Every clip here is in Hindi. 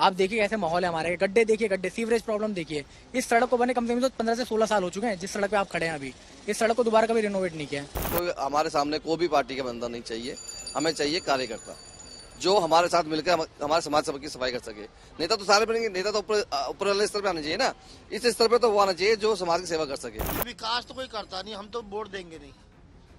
आप देखिए कैसे माहौल है हमारे, गड्ढे देखिए, गड्ढे, सीवरेज प्रॉब्लम देखिए। इस सड़क को बने कम से कम तो 15 से 16 साल हो चुके हैं, जिस सड़क पे आप खड़े हैं अभी। इस सड़क को दोबारा कभी रिनोवेट नहीं किया है। कोई हमारे सामने कोई भी पार्टी का बंदा नहीं चाहिए, हमें चाहिए कार्यकर्ता जो हमारे साथ मिलकर हमारे समाज सभा की सफाई कर सके। नेता तो सारे बनेंगे, नेता तो ऊपर वाले स्तर पे आना चाहिए ना, इस स्तर पे तो वो आना चाहिए जो समाज की सेवा कर सके। विकास तो कोई करता नहीं, हम तो वोट देंगे नहीं।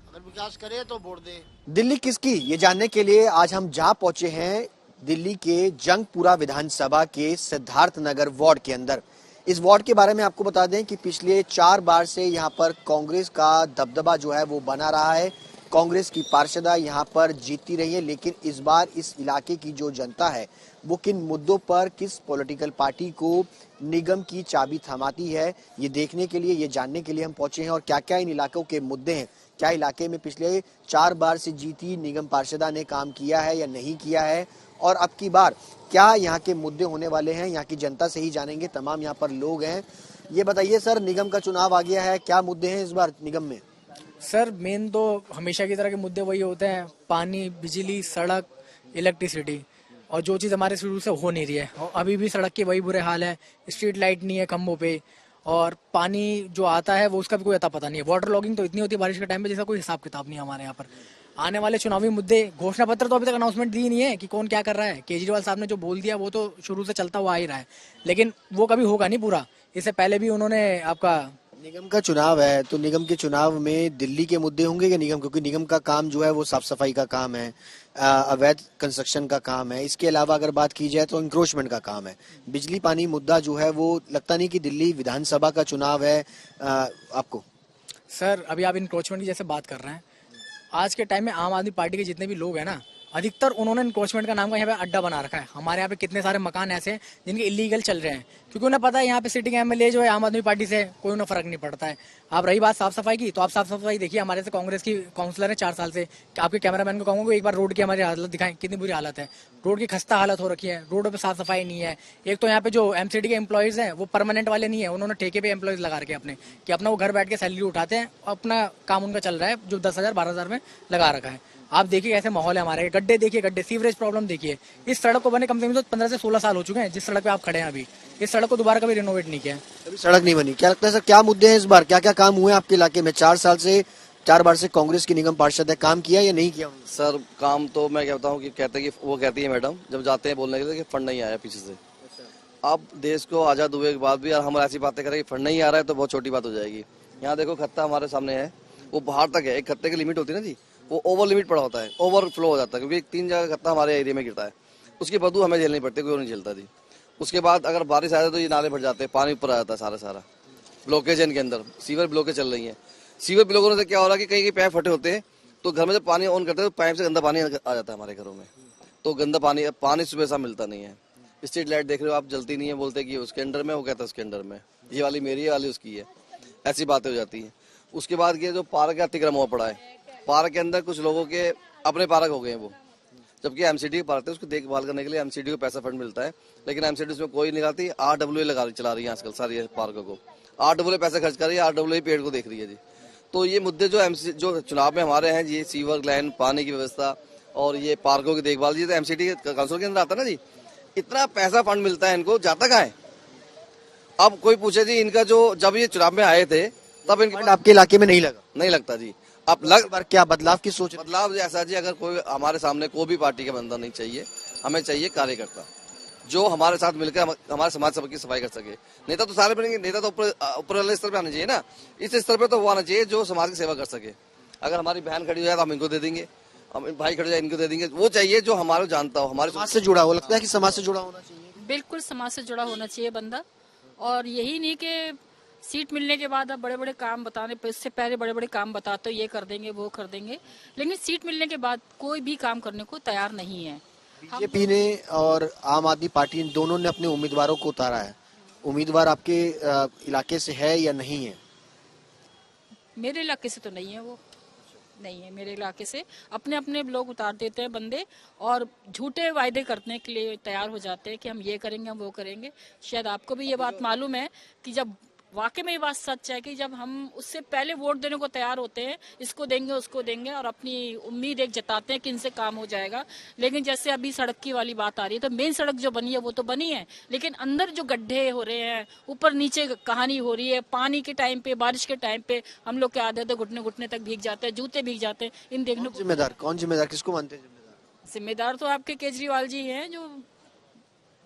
अगर विकास करे तो वोट दे। दिल्ली किसकी, ये जानने के लिए आज हम जा पहुंचे हैं दिल्ली के जंगपुरा विधानसभा के सिद्धार्थ नगर वार्ड के अंदर। इस वार्ड के बारे में आपको बता दें कि पिछले 4 बार से यहाँ पर कांग्रेस का दबदबा जो है वो बना रहा है। कांग्रेस की पार्षदा यहाँ पर जीतती रही है, लेकिन इस बार इस इलाके की जो जनता है वो किन मुद्दों पर, किस पॉलिटिकल पार्टी को निगम की चाबी थमाती है, ये देखने के लिए, ये जानने के लिए हम पहुंचे हैं। और क्या क्या इन इलाकों के मुद्दे हैं, क्या इलाके में पिछले 4 बार से जीती निगम पार्षदा ने काम किया है या नहीं किया है, और अब की बार क्या यहाँ के मुद्दे होने वाले हैं, यहाँ की जनता से ही जानेंगे। तमाम यहाँ पर लोग हैं। ये बताइए सर, निगम का चुनाव आ गया है, क्या मुद्दे हैं इस बार निगम में? सर मेन तो हमेशा की तरह के मुद्दे वही होते हैं, पानी, बिजली, सड़क, इलेक्ट्रिसिटी। और जो चीज़ हमारे शुरू से हो नहीं रही है, और अभी भी सड़क के वही बुरे हाल है। स्ट्रीट लाइट नहीं है खंभों पे, और पानी जो आता है वो उसका भी कोई अता पता नहीं है। वाटर लॉगिंग तो इतनी होती है बारिश के टाइम पे, जैसा कोई हिसाब किताब नहीं है हमारे यहाँ पर। आने वाले चुनावी मुद्दे, घोषणा पत्र तो अभी तक अनाउंसमेंट दी नहीं है कि कौन क्या कर रहा है। केजरीवाल साहब ने जो बोल दिया वो तो शुरू से चलता हुआ आ ही रहा है, लेकिन वो कभी होगा नहीं पूरा। इससे पहले भी उन्होंने आपका निगम का चुनाव है, तो निगम के चुनाव में दिल्ली के मुद्दे होंगे या निगम, क्योंकि निगम का काम जो है वो साफ सफाई का काम है, अवैध कंस्ट्रक्शन का काम है। इसके अलावा अगर बात की जाए तो इंक्रोचमेंट का काम है। बिजली पानी मुद्दा जो है वो लगता नहीं कि दिल्ली विधानसभा का चुनाव है आपको। सर अभी आप इंक्रोचमेंट की जैसे बात कर रहे हैं, आज के टाइम में आम आदमी पार्टी के जितने भी लोग हैं ना, अधिकतर उन्होंने इंक्रोचमेंट का नाम का यहाँ पे अड्डा बना रखा है। हमारे यहाँ पे कितने सारे मकान ऐसे हैं जिनके इलीगल चल रहे हैं, क्योंकि उन्हें पता है यहाँ पे सिटिंग एमएलए जो है आम आदमी पार्टी से, कोई उन्हें फर्क नहीं पड़ता है। आप रही बात साफ सफाई की, तो आप साफ सफाई देखिए, हमारे से कांग्रेस की काउंसलर है 4 साल से। आपके कैमरामैन को कहूँगा एक बार रोड की हमारी हालत दिखाएं, कितनी बुरी हालत है। रोड की खस्ता हालत हो रखी है, रोडों पर साफ सफाई नहीं है। एक तो यहाँ पे जो एमसीडी के एम्प्लॉयज हैं वो परमानेंट वाले नहीं है, उन्होंने ठेके पे एम्प्लॉयज लगा रखे अपने, कि अपना वो घर बैठ के सैलरी उठाते हैं, अपना काम उनका चल रहा है, जो 10,000 12,000 में लगा रखा है। आप देखिए कैसे माहौल है हमारे, गड्ढे देखिए, गड्ढे, सीवरेज प्रॉब्लम देखिए। इस सड़क को बने कम से कम तो 15 से 16 साल हो चुके हैं, जिस सड़क पे आप खड़े हैं अभी। इस सड़क को दोबारा कभी रिनोवेट नहीं किया है। अभी सड़क नहीं बनी। क्या लगता है सर, क्या मुद्दे हैं इस बार, क्या क्या काम हुए आपके इलाके में? 4 बार से कांग्रेस की निगम पार्षद है, काम किया या नहीं किया? सर काम तो मैं कहता हूँ कि वो कहती है मैडम जब जाते हैं बोलने के लिए कि फंड नहीं आया पीछे से। अब देश को आजाद हुए के बाद भी हम ऐसी बातें करें कि फंड नहीं आ रहा है तो बहुत छोटी बात हो जाएगी। यहाँ देखो खत्ता हमारे सामने है, वो बाहर तक है। एक खत्ते की लिमिट होती है ना जी, वो ओवर लिमिट पड़ा होता है, ओवर फ्लो हो जाता है, क्योंकि 3 जगह खत्ता हमारे एरिया में गिरता है। उसकी बदबू हमें झेलनी पड़ती है, कोई नहीं झेलता जी। उसके बाद अगर बारिश आ जाए तो ये नाले भर जाते हैं, पानी ऊपर आ जाता है सारा ब्लॉकेज है इनके अंदर, सीवर ब्लॉकेज चल रही है। सीवर ब्लॉक होने से क्या हो रहा है कि कहीं पैप फटे होते हैं, तो घर में जब पानी ऑन करते हैं तो पाइप से गंदा पानी आ जाता है हमारे घरों में, तो गंदा पानी सुबह सा मिलता नहीं है। स्ट्रीट लाइट देख रहे हो आप, जलती नहीं है, बोलते कि उसके अंडर में, वो कहता है उसके अंडर में, ये वाली मेरी, ये वाली उसकी है, ऐसी बातें हो जाती हैं। उसके बाद ये जो पार्क का अतिक्रमण हुआ पड़ा है, पार्क के अंदर कुछ लोगों के अपने पार्क हो गए हैं वो, जबकि एमसीडी के पार्क है, उसको देखभाल करने के लिए एमसीडी को पैसा फंड मिलता है, लेकिन एमसीडी उसमें कोई नहीं लगाती। RWA चला रही है आजकल सारी पार्कों को, RWA पैसा खर्च कर रही है, RWA पेड़ को देख रही है जी। तो ये मुद्दे जो चुनाव में हमारे हैं, ये सीवर लाइन, पानी की व्यवस्था और ये पार्कों की देखभाल, ये तो एमसीडी के काउंसिल के अंदर आता है ना जी। इतना पैसा फंड मिलता है इनको, जाता कहाँ है? अब कोई पूछे जी इनका, जो जब ये चुनाव में आए थे तब इनके आपके इलाके में नहीं लगा? नहीं लगता जी। अब क्या बदलाव की सोच? बदलाव ऐसा जी, अगर कोई हमारे सामने कोई भी पार्टी का बंदा नहीं चाहिए, हमें चाहिए कार्यकर्ता जो हमारे साथ मिलकर हमारे समाज सभा की सफाई कर सके। नेता तो सारे बनेंगे, नेता तो ऊपर वाले स्तर पे आना चाहिए ना, इस स्तर पे तो वो आना चाहिए जो समाज की सेवा कर सके। अगर हमारी बहन खड़ी हो जाए तो हम इनको दे देंगे, हम भाई खड़े हो जाए इनको दे देंगे। वो चाहिए जो हमारे जानता हो, हमारे समाज से जुड़ा हो। लगता है कि समाज से जुड़ा होना चाहिए। बिल्कुल समाज से जुड़ा होना चाहिए बंदा, और यही नहीं कि सीट मिलने के बाद अब बड़े बड़े काम बताने, इससे पहले बड़े बड़े काम बताते हो, ये कर देंगे वो कर देंगे, लेकिन सीट मिलने के बाद कोई भी काम करने को तैयार नहीं है। बीजेपी ने और आम आदमी पार्टी दोनों ने अपने उम्मीदवारों को उतारा है। उम्मीदवार आपके इलाके से है या नहीं है? मेरे इलाके से तो नहीं है, वो नहीं है मेरे इलाके से। अपने अपने लोग उतार देते हैं बंदे, और झूठे वायदे करने के लिए तैयार हो जाते हैं कि हम ये करेंगे, हम वो करेंगे। शायद आपको भी ये बात मालूम है कि जब वाकई में ये बात सच है कि जब हम उससे पहले वोट देने को तैयार होते हैं, इसको देंगे उसको देंगे, और अपनी उम्मीद एक जताते हैं कि इनसे काम हो जाएगा, लेकिन जैसे अभी सड़क की वाली बात आ रही है, तो मेन सड़क जो बनी है वो तो बनी है, लेकिन अंदर जो गड्ढे हो रहे हैं, ऊपर नीचे कहानी हो रही है, पानी के टाइम पे, बारिश के टाइम पे हम लोग के आधे आधे घुटने घुटने तक भीग जाते हैं, जूते भीग जाते हैं। इन देखने को कौन जिम्मेदार किसको मानते हैं जिम्मेदार? जिम्मेदार तो आपके केजरीवाल जी हैं, जो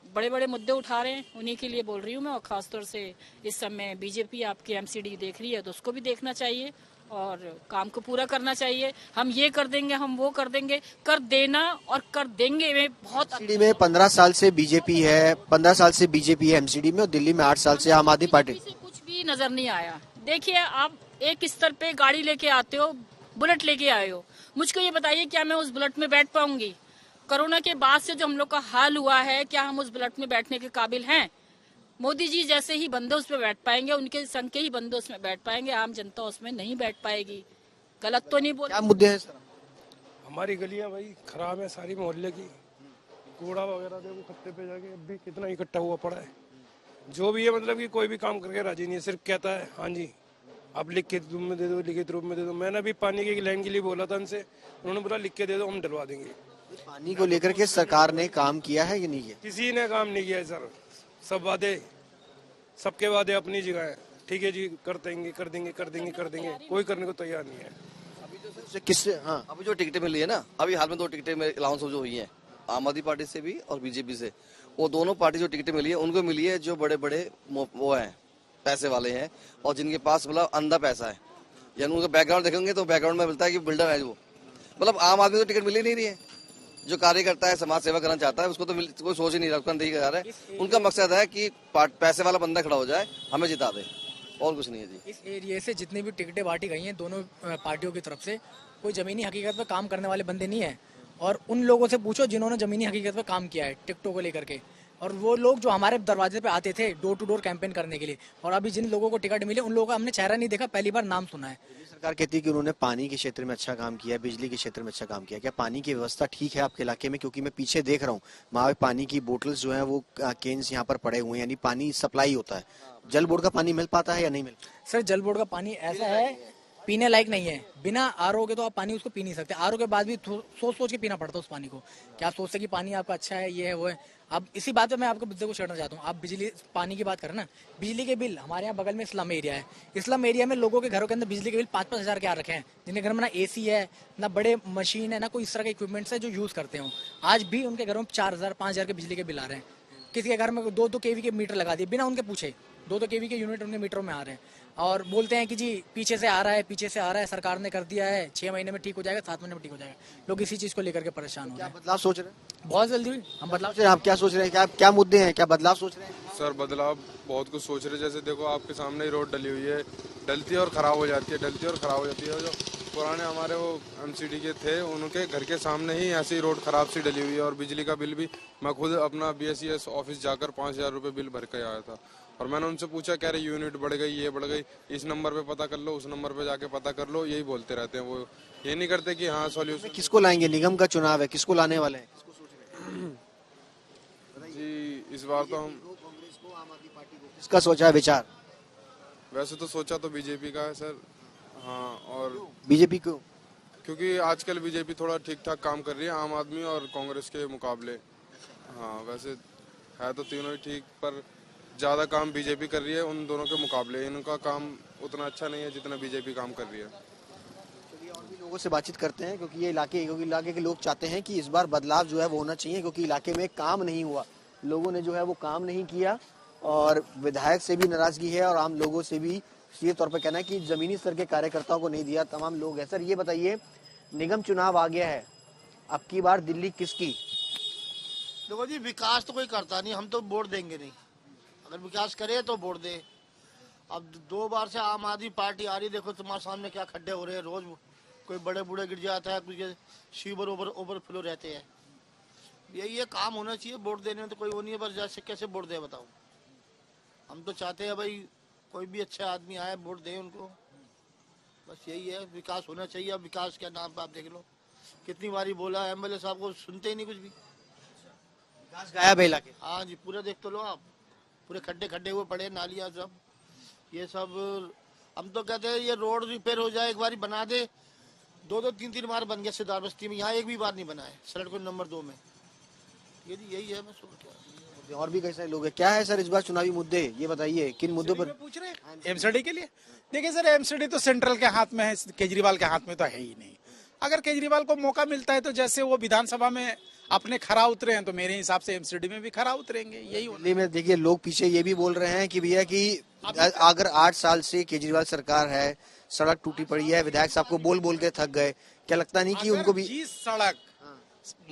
बड़े बड़े मुद्दे उठा रहे हैं, उन्हीं के लिए बोल रही हूँ मैं। और खासतौर से इस समय बीजेपी आपकी एमसीडी देख रही है, तो उसको भी देखना चाहिए और काम को पूरा करना चाहिए। हम ये कर देंगे, हम वो कर देंगे, कर देना और कर देंगे में बहुत एमसीडी में 15 साल से बीजेपी है, 15 साल से बीजेपी है एमसीडी में, और दिल्ली में 8 साल से आम आदमी पार्टी। से कुछ भी नजर नहीं आया। देखिए, आप एक स्तर पे गाड़ी लेके आते हो, बुलेट लेके आए हो, मुझको ये बताइए क्या मैं उस बुलेट में बैठ पाऊंगी? कोरोना के बाद से जो हम लोग का हाल हुआ है, क्या हम उस बुलेट में बैठने के काबिल हैं? मोदी जी जैसे ही बंदे उसमें बैठ पाएंगे, उनके संग के ही बंदे उसमें बैठ पाएंगे, आम जनता उसमें नहीं बैठ पाएगी। गलत तो नहीं बोल। क्या मुद्दे हैं सर? हमारी गलियां भाई खराब है सारी, मोहल्ले की कूड़ा वगैरह देखो खत्ते पे जाके अब भी कितना इकट्ठा हुआ पड़ा है। जो भी है मतलब कि कोई भी काम करके राजी नहीं है, सिर्फ कहता है हाँ जी आप लिखित रूप में दे दो, लिखित रूप में दे दो। मैंने अभी पानी की लाइन के लिए बोला था उनसे, उन्होंने बोला लिख के दे दो, हम डलवा देंगे। पानी को लेकर के सरकार ने काम किया है कि नहीं किया? किसी ने काम नहीं किया है सर, सब वादे, सबके वादे अपनी जगह है। ठीक है जी, कर देंगे कर देंगे कर देंगे कर देंगे, कोई करने को तैयार नहीं है। किससे? हाँ, अभी जो टिकटें मिली है ना, अभी हाल में 2 टिकटें अलाउंस जो हुई हैं आम आदमी पार्टी से भी और बीजेपी से, वो दोनों पार्टी जो टिकटें मिली है उनको मिली है जो बड़े बड़े वो हैं, पैसे वाले हैं, और जिनके पास मतलब अंधा पैसा है, यानी उनका बैकग्राउंड देखेंगे तो बैकग्राउंड में मिलता है कि बिल्डर है वो। मतलब आम आदमी को टिकट मिल ही नहीं रही है। जो कार्य करता है, समाज सेवा करना चाहता है, उसको तो कोई सोच ही नहीं रहा, उसका नहीं कर रहा है। उनका मकसद है कि पैसे वाला बंदा खड़ा हो जाए, हमें जिता दे, और कुछ नहीं है जी। इस एरिया से जितनी भी टिकटें बांटी गई हैं दोनों पार्टियों की तरफ से, कोई जमीनी हकीकत पे काम करने वाले बंदे नहीं है। और उन लोगों से पूछो जिन्होंने जमीनी हकीकत पे काम किया है टिकटों को लेकर के, और वो लोग जो हमारे दरवाजे पे आते थे डोर टू डोर कैंपेन करने के लिए, और अभी जिन लोगों को टिकट मिले उन लोगों का हमने चेहरा नहीं देखा, पहली बार नाम सुना है। सरकार कहती है कि उन्होंने पानी के क्षेत्र में अच्छा काम किया, बिजली के क्षेत्र में अच्छा काम किया। क्या पानी की व्यवस्था ठीक है आपके इलाके में? क्योंकि मैं पीछे देख रहा हूँ वहाँ पानी की बोतल्स जो है वो केन्स यहाँ पर पड़े हुए हैं, यानी पानी सप्लाई होता है। जल बोर्ड का पानी मिल पाता है या नहीं मिल? सर, जल बोर्ड का पानी ऐसा है, पीने लायक नहीं है। बिना आरओ के तो आप पानी उसको पी नहीं सकते। आरओ के बाद भी सोच सोच के पीना पड़ता है उस पानी को। क्या आप सोचते कि पानी आपका अच्छा है, ये है वो है? अब इसी बात पे मैं आपको मुद्दे को छेड़ना चाहता हूँ। आप बिजली पानी की बात करें ना, बिजली के बिल, हमारे यहाँ बगल में स्लम एरिया है, स्लम एरिया में लोगों के घरों के अंदर बिजली के बिल 5-5 हज़ार के आ रखे हैं, जिनके घर में ना एसी है, ना बड़े मशीन है, ना कोई इस तरह के इक्विपमेंट्स है जो यूज करते हो। आज भी उनके घरों में 4,000 5,000 के बिजली के बिल आ रहे हैं। किसी के घर में 2-2 केवी के मीटर लगा दिए बिना उनके पूछे, 2-2 केवी के यूनिट उनके मीटरों में आ रहे हैं, और बोलते हैं कि जी पीछे से आ रहा है, पीछे से आ रहा है, सरकार ने कर दिया है, 6 महीने में ठीक हो जाएगा, 7 महीने में ठीक हो जाएगा। लोग इसी चीज को लेकर के परेशान हो रहे हैं। बदलाव सोच रहे हैं? बहुत जल्दी हम बदलाव। आप क्या सोच रहे हैं? क्या मुद्दे हैं? क्या बदलाव सोच रहे हैं? सर बदलाव बहुत कुछ सोच रहे हैं। जैसे देखो आपके सामने ही रोड डली हुई है, डलती है और ख़राब हो जाती है, डलती है और ख़राब हो जाती है। जो पुराने हमारे वो एमसीडी के थे, उनके घर के सामने ही ऐसी ही रोड ख़राब सी डली हुई है। और बिजली का बिल भी मैं खुद अपना BSES ऑफिस जाकर 5,000 रुपये बिल भर के आया था। और मैंने उनसे पूछा कह रहे यूनिट बढ़ गई, ये बढ़ गई, इस नंबर पे पता कर लो, उस नंबर पे जाके पता कर लो, यही बोलते रहते हैं। वो ये नहीं करते कि हाँ सॉल्यूशन। किसको लाएंगे? निगम का चुनाव है, किसको लाने वाले हैं? जी इस बार तो हम किसका सोचा है विचार? वैसे तो सोचा तो बीजेपी का है सर। हाँ, और बीजेपी को क्योंकि आजकल बीजेपी थोड़ा ठीक ठाक काम कर रही है आम आदमी और कांग्रेस के मुकाबले। हाँ वैसे है तो तीनों ही ठीक, पर ज़्यादा काम बीजेपी कर रही है उन दोनों के मुकाबले। इनका काम उतना अच्छा नहीं है जितना बीजेपी काम कर रही है। और भी लोगों से बातचीत करते हैं, क्योंकि इलाके के लोग चाहते हैं कि इस बार बदलाव जो है वो होना चाहिए, क्योंकि इलाके में काम नहीं हुआ, लोगों ने जो है वो काम नहीं किया, और विधायक से भी नाराजगी है और आम लोगों से भी सीधे तौर पर कहना है कि जमीनी स्तर के कार्यकर्ताओं को नहीं दिया। तमाम लोग हैं। सर ये बताइए, निगम चुनाव आ गया है, अब की बार दिल्ली किसकी? देखो जी, विकास तो कोई करता नहीं, हम तो वोट देंगे नहीं। अगर विकास करे तो वोट दे। अब 2 बार से आम आदमी पार्टी आ रही, देखो तुम्हारे सामने क्या खड्डे हो रहे हैं रोज। कोई बड़े बूढ़े गिर जाता है, कुछ सीवर ओवरफ्लो रहते हैं। ये काम होना चाहिए। वोट देने में तो कोई वो नहीं है, बस जैसे कैसे वोट दे बताओ। हम तो चाहते हैं भाई कोई भी अच्छे आदमी आए, वोट दे उनको, बस यही है। विकास होना चाहिए। अब विकास के नाम पर आप देख लो कितनी बारी बोला, MLA साहब को सुनते ही नहीं कुछ भी। विकास गायब है इलाके। हाँ जी, पूरा देख तो लो आप, पूरे खड्डे खड्डे हुए पड़े, नालियाँ सब। ये सब हम तो कहते हैं ये रोड रिपेयर हो जाए, एक बार बना दे। 2-2 3-3 बार बन गया सिद्धार्थ बस्ती में, यहाँ एक भी बार नहीं बना है सड़क को नंबर 2 में। यही है बस, और क्या। और भी कई सारे लोग हैं। क्या है सर इस बार चुनावी मुद्दे, ये बताइए किन मुद्दों पर पूछ रहे हैं एमसीडी के लिए? देखिए सर, एमसीडी तो सेंट्रल के हाथ में है, केजरीवाल के हाथ में तो है ही नहीं। अगर केजरीवाल को मौका मिलता है तो जैसे वो विधानसभा में अपने खरा उतरे हैं, तो मेरे हिसाब से एमसीडी में भी खरा उतरेंगे। यही दिल्ली में देखिए लोग पीछे ये भी बोल रहे हैं कि भैया कि अगर 8 साल से केजरीवाल सरकार है, सड़क टूटी पड़ी है, विधायक साहब को बोल बोल के थक गए, क्या लगता नहीं कि उनको भी जिस सड़क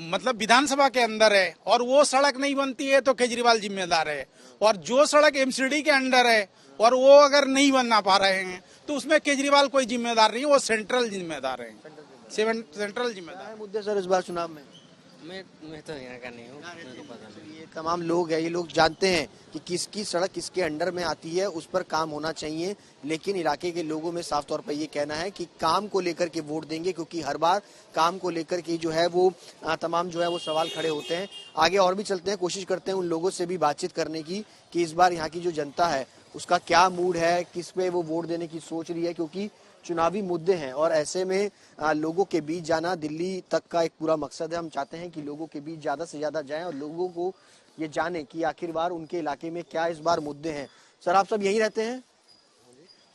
मतलब विधानसभा के अंदर है और वो सड़क नहीं बनती है तो केजरीवाल जिम्मेदार है, और जो सड़क एमसीडी के अंडर है और वो अगर नहीं बनना पा रहे हैं तो उसमें केजरीवाल कोई जिम्मेदार नहीं, वो सेंट्रल जिम्मेदार है, सेंट्रल जिम्मेदार। मुद्दे सर इस बार चुनाव में? मैं तो यहाँ का नहीं हूँ, मेरे को पता नहीं। ये तमाम लोग हैं, ये लोग जानते हैं कि किसकी सड़क किसके अंडर में आती है, उस पर काम होना चाहिए, लेकिन इलाके के लोगों में साफ तौर पर ये कहना है कि काम को लेकर के वोट देंगे, क्योंकि हर बार काम को लेकर के जो है वो तमाम जो है वो सवाल खड़े होते हैं। आगे और भी चलते हैं, कोशिश करते हैं उन लोगों से भी बातचीत करने की कि इस बार यहाँ की जो जनता है उसका क्या मूड है, किस पे वो वोट देने की सोच रही है, क्योंकि चुनावी मुद्दे हैं और ऐसे में लोगों के बीच जाना दिल्ली तक का एक पूरा मकसद है। हम चाहते हैं कि लोगों के बीच ज्यादा से ज्यादा जाएं और लोगों को ये जाने कि आखिरकार उनके इलाके में क्या इस बार मुद्दे हैं। सर आप सब यहीं रहते हैं?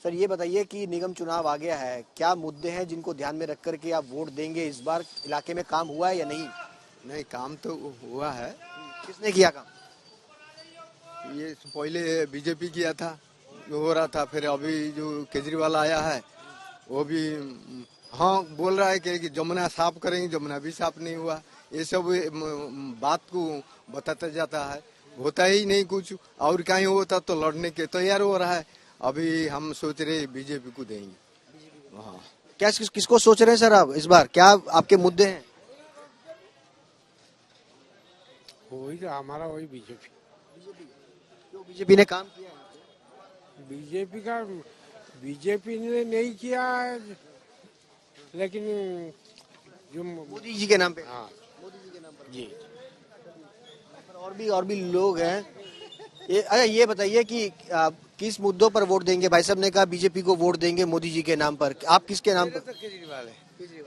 सर ये बताइए कि निगम चुनाव आ गया है, क्या मुद्दे हैं जिनको ध्यान में रख करके आप वोट देंगे? इस बार इलाके में काम हुआ है या नहीं? नहीं, काम तो हुआ है। किसने किया काम? ये पहले बीजेपी किया था, हो रहा था, फिर अभी जो केजरीवाल आया है वो भी हाँ बोल रहा है कि जमुना साफ करेंगे, जमुना भी साफ नहीं हुआ। ये सब बात को बताता जाता है, होता ही नहीं कुछ, और कहीं होता तो लड़ने के तैयार हो रहा है। अभी हम सोच रहे बीजेपी को देंगे। हाँ, क्या किसको सोच रहे हैं सर आप इस बार, क्या आपके मुद्दे हैं? वही हमारा वही बीजेपी। क्यों बीजेपी ने काम किया है? बीजेपी ने नहीं किया, लेकिन जो मोदी जी के नाम पे। हाँ मोदी जी के नाम पर जी। और भी लोग हैं। अच्छा ये बताइए कि किस मुद्दों पर वोट देंगे? भाई साहब ने कहा बीजेपी को वोट देंगे मोदी जी के नाम पर, आप किसके नाम पर? केजरीवाल है।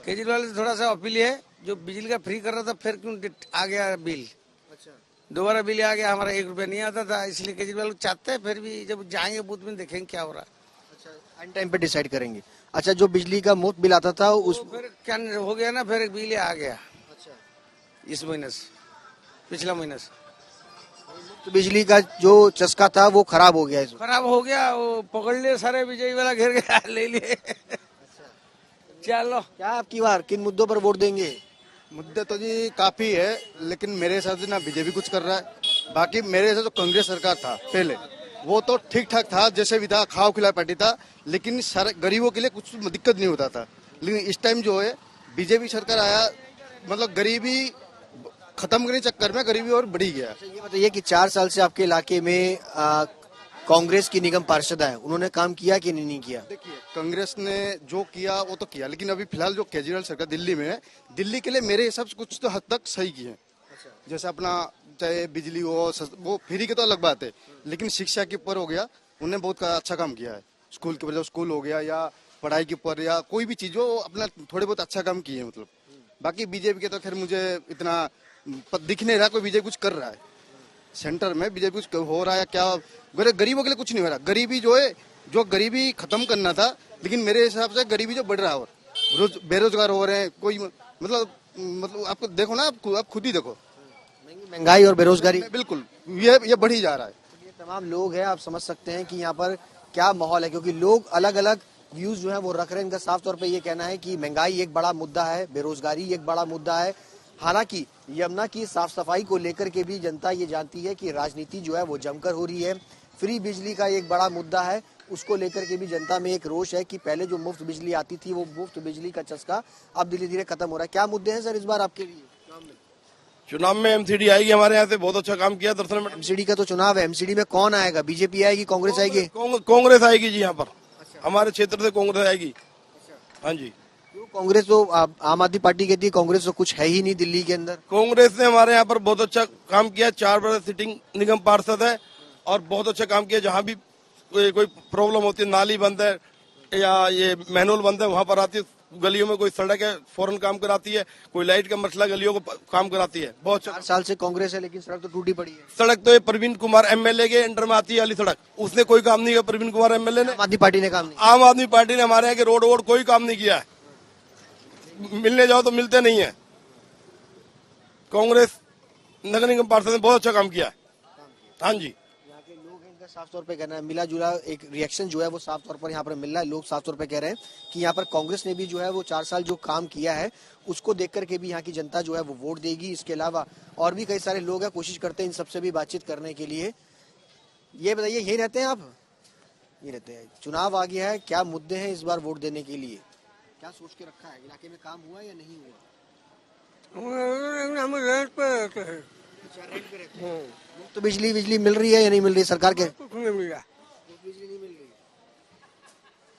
केजरीवाल से थोड़ा सा अपील है, जो बिजली का फ्री कर रहा था फिर क्यों आ गया बिल, दोबारा बिल आ गया, हमारा 1 रुपया नहीं आता था, इसलिए केजरीवाल चाहते हैं। फिर भी जब जाएंगे बूथ में देखेंगे क्या हो रहा है। एंड टाइम पे डिसाइड करेंगे। अच्छा जो बिजली का मुफ्त बिल आता था उस फिर क्या हो गया ना, फिर बिल आ गया इस महीने से, पिछला महीने से तो बिजली का जो चस्का था वो खराब हो गया, खराब हो गया। वो पकड़ लिए सारे, विजयी वाला घेर गया, ले लिए। चलो क्या आपकी बार किन मुद्दों पर वोट देंगे? मुद्दे तो जी काफी है, लेकिन मेरे हिसाब से ना बीजेपी कुछ कर रहा है। बाकी मेरे हिसाब से कांग्रेस सरकार था पहले, वो तो ठीक ठाक था, जैसे भी था, खाओ खिला पार्टी था, लेकिन गरीबों के लिए कुछ दिक्कत नहीं होता था। लेकिन इस टाइम जो है बीजेपी सरकार आया, मतलब गरीबी खत्म करने चक्कर में गरीबी और बढ़ी गया। ये बताइए कि 4 साल से आपके इलाके में कांग्रेस की निगम पार्षद है, उन्होंने काम किया कि नहीं किया? देखिए कांग्रेस ने जो किया वो तो किया, लेकिन अभी फिलहाल जो केजरीवाल सरकार दिल्ली में है, दिल्ली के लिए मेरे हिसाब से कुछ तो हद तक सही किए हैं। जैसे अपना चाहे बिजली हो, वो फ्री की तो अलग बात है, लेकिन शिक्षा के ऊपर हो गया, उन्होंने बहुत अच्छा काम किया है। स्कूल के ऊपर, स्कूल हो गया या पढ़ाई के ऊपर या कोई भी चीज हो, अपना थोड़े बहुत अच्छा काम किए हैं। मतलब बाकी बीजेपी के तो खैर मुझे इतना दिख नहीं रहा कोई बीजेपी कुछ कर रहा है। सेंटर में बीजेपी कुछ हो रहा है क्या? गरीबों के लिए कुछ नहीं हो रहा। गरीबी जो है, जो गरीबी खत्म करना था, लेकिन मेरे हिसाब से गरीबी जो बढ़ रहा है और बेरोजगार हो रहे हैं। कोई मतलब आपको देखो ना, आप खुद ही देखो, महंगाई और बेरोजगारी बिल्कुल ये बढ़ ही जा रहा है। ये तमाम लोग हैं, आप समझ सकते हैं कि यहाँ पर क्या माहौल है, क्योंकि लोग अलग अलग व्यूज जो है वो रख रहे हैं। इनका साफ तौर पे ये कहना है कि महंगाई एक बड़ा मुद्दा है, बेरोजगारी एक बड़ा मुद्दा है। हालांकि यमुना की साफ सफाई को लेकर के भी जनता ये जानती है कि राजनीति जो है वो जमकर हो रही है। फ्री बिजली का एक बड़ा मुद्दा है, उसको लेकर के भी जनता में एक रोष है कि पहले जो मुफ्त बिजली आती थी वो मुफ्त बिजली का चस्का अब धीरे धीरे खत्म हो रहा है। क्या मुद्दे हैं सर इस बार आपके लिए? चुनाव में एमसीडी आएगी, हमारे यहाँ से बहुत अच्छा काम किया दर्शन में। एमसीडी का तो चुनाव है, एमसीडी में कौन आएगा? बीजेपी आएगी, कांग्रेस आएगी? कांग्रेस आएगी जी, यहाँ पर हमारे क्षेत्र से कांग्रेस आएगी। हाँ जी, कांग्रेस तो आम आदमी पार्टी कहती है कांग्रेस तो कुछ है ही नहीं दिल्ली के अंदर। कांग्रेस ने हमारे यहाँ पर बहुत अच्छा काम किया, 4 बार सिटिंग निगम पार्षद है और बहुत अच्छा काम किया। जहाँ भी कोई प्रॉब्लम होती है, नाली बंद है या ये मैनुअल बंद है, वहाँ पर आती है। गलियों में कोई सड़क है फौरन काम कराती है, कोई लाइट का मसला गलियों को काम कराती है। बहुत 4 साल से कांग्रेस है लेकिन सड़क तो टूटी पड़ी है। सड़क तो ये प्रवीण कुमार एमएलए के अंडर में आती है वाली सड़क, उसने कोई काम नहीं किया। प्रवीण कुमार एमएलए ने, आम आदमी पार्टी ने काम नहीं। आम आदमी पार्टी ने हमारे यहाँ के रोड वोड कोई काम नहीं किया है। मिलने जाओ तो मिलते नहीं है। कांग्रेस नगर निगम पार्षद ने बहुत अच्छा काम किया है। हाँ जी, यहाँ के लोग हैं, इनका साफ तौर पे कहना है, मिला जुला एक रिएक्शन जो है वो साफ तौर पर यहाँ पर मिल रहा है। लोग साफ तौर पे कह रहे हैं कि यहाँ पर कांग्रेस ने भी जो है वो 4 साल जो काम किया है उसको देख करके भी यहाँ की जनता जो है वो वोट देगी। इसके अलावा और भी कई सारे लोग हैं, कोशिश करते हैं इन सबसे भी बातचीत करने के लिए। ये बताइए, यही रहते हैं आप? ये रहते हैं। चुनाव आ गया है, क्या मुद्दे हैं इस बार वोट देने के लिए? क्या सोच के रखा है? इलाके में काम हुआ या नहीं हुआ? हम रेंट पे रहते हैं। रेंट पे रहते हैं। तो बिजली मिल रही है या नहीं मिल रही सरकार के? कुछ नहीं मिला। बिजली नहीं मिल रही।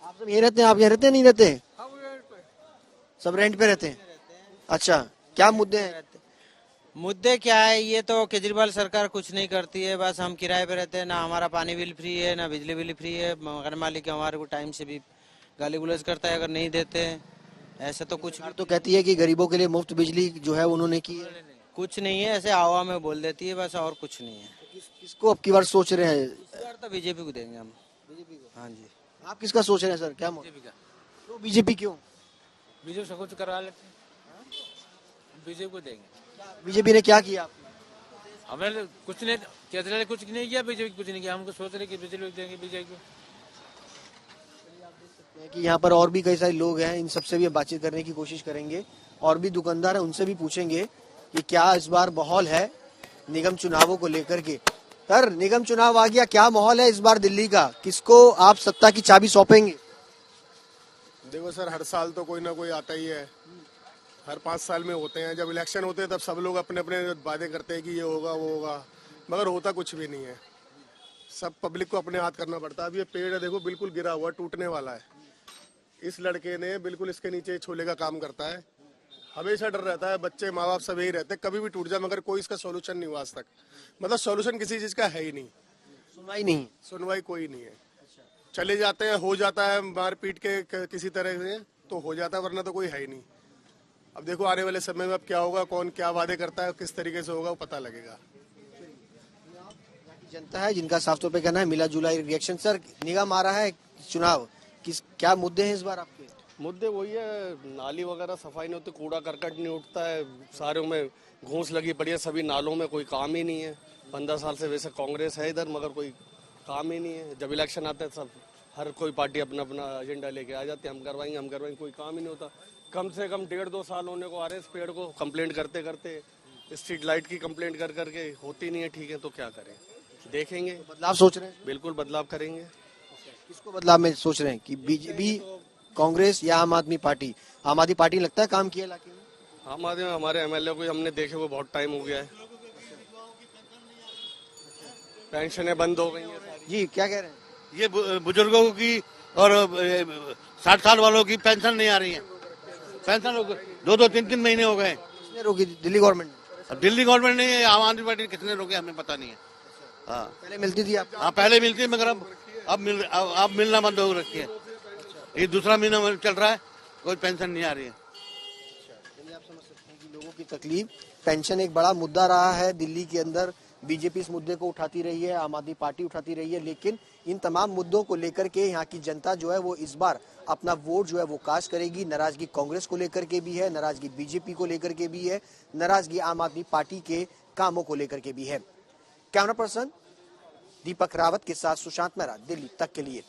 आप सब यहीं रहते हैं? आप यहाँ रहते हैं नहीं रहते? सब रेंट पे रहते हैं। अच्छा, क्या मुद्दे हैं? मुद्दे क्या है, ये तो केजरीवाल सरकार कुछ नहीं करती है। बस हम किराए पे रहते हैं, ना हमारा पानी बिल फ्री है ना बिजली बिल फ्री है। मकान मालिक हमारे को टाइम से भी गाली गुलज करता है अगर नहीं देते हैं। ऐसा तो कुछ तो कहती है कि गरीबों के लिए मुफ्त बिजली जो है उन्होंने की है। कुछ नहीं है, ऐसे हवा में बोल देती है बस, और कुछ नहीं है। किसको अब की बार सोच रहे हैं? इस बार तो बीजेपी को देंगे हम। बीजेपी को? हाँ जी। आप किसका सोच रहे हैं सर? क्या बीजेपी का। तो बीजेपी क्यों? बीजेपी सब कुछ करा लेते हैं, बीजेपी को देंगे। बीजेपी ने क्या किया? हमें कुछ नहीं, केजरीवाल ने कुछ नहीं किया, बीजेपी कुछ नहीं किया। हमको सोच रहे कि बिजली देंगे बीजेपी को। कि यहाँ पर और भी कई सारे लोग हैं, इन सबसे भी बातचीत करने की कोशिश करेंगे। और भी दुकानदार हैं, उनसे भी पूछेंगे कि क्या इस बार माहौल है निगम चुनावों को लेकर के। सर, निगम चुनाव आ गया, क्या माहौल है इस बार दिल्ली का? किसको आप सत्ता की चाबी सौंपेंगे? देखो सर, हर साल तो कोई ना कोई आता ही है। हर 5 साल में होते हैं। जब इलेक्शन होते हैं तब सब लोग अपने अपने वादे करते हैं कि ये होगा वो होगा, मगर होता कुछ भी नहीं है। सब पब्लिक को अपने हाथ करना पड़ता है। अब ये पेड़ है देखो, बिल्कुल गिरा हुआ, टूटने वाला है। इस लड़के ने बिल्कुल इसके नीचे छोले का काम करता है। हमेशा डर रहता है, बच्चे माँ बाप सब यही रहते हैं कभी भी टूट जाए, मगर कोई इसका सोल्यूशन नहीं हुआ आज तक। मतलब सोल्यूशन किसी चीज का है ही नहीं, सुनवाई कोई नहीं है। चले जाते हैं, हो जाता है मार पीट के किसी तरह से तो हो जाता है, वरना तो कोई है ही नहीं। अब देखो आने वाले समय में अब क्या होगा, कौन क्या वादे करता है, किस तरीके से होगा, वो पता लगेगा। जनता है जिनका साफ तौर पे कहना है मिला जुला रिएक्शन। सर, निगम आ रहा है चुनाव, क्या मुद्दे हैं इस बार आपके? मुद्दे वही है, नाली वगैरह सफाई नहीं होती, कूड़ा करकट नहीं उठता है, सारों में घूस लगी पड़ी है, सभी नालों में कोई काम ही नहीं है। 15 साल से वैसे कांग्रेस है इधर, मगर कोई काम ही नहीं है। जब इलेक्शन आता है सब हर कोई पार्टी अपना अपना एजेंडा लेके आ जाती है, हम करवाएंगे, कोई काम ही नहीं होता। कम से कम 1.5-2 साल होने को आ रहे हैं इस पेड़ को कंप्लेंट करते करते। स्ट्रीट लाइट की कंप्लेंट कर करके होती नहीं है ठीक है, तो क्या करें, देखेंगे। बदलाव सोच रहे हैं? बिल्कुल बदलाव करेंगे। किसको बदलाव में सोच रहे हैं कि बीजेपी, कांग्रेस या आम आदमी पार्टी? आम आदमी पार्टी लगता है काम किया इलाके में? आम आदमी हमारे एमएलए को हमने देखे वो बहुत टाइम हो गया है, पेंशनें बंद हो गई हैं सारी। जी, क्या कह रहे हैं? ये बुजुर्गों की और 60 साल वालों की पेंशन नहीं आ रही है। पेंशन 2-3 महीने हो गए। किसने रोकी? दिल्ली गवर्नमेंट ने। अब दिल्ली गवर्नमेंट ने, आम आदमी पार्टी ने किसने रोके हमें पता नहीं है। हाँ, पहले मिलती थी आपको? हाँ, पहले मिलती है, मगर अब मिलना बंद हो रखी है। ये दूसरा महीना चल रहा है, कोई पेंशन नहीं आ रही है। आप समझ सकते हैं कि लोगों की तकलीफ, पेंशन एक बड़ा मुद्दा रहा है दिल्ली के अंदर। बीजेपी इस मुद्दे को उठाती रही है, आम आदमी पार्टी उठाती रही है, लेकिन इन तमाम मुद्दों को लेकर के यहाँ की जनता जो है वो इस बार अपना वोट जो है वो कास्ट करेगी। नाराजगी कांग्रेस को लेकर के भी है, नाराजगी बीजेपी को लेकर के भी है, नाराजगी आम आदमी पार्टी के कामों को लेकर के भी है। कैमरा पर्सन दीपक रावत के साथ सुशांत मेहरा, दिल्ली तक के लिए।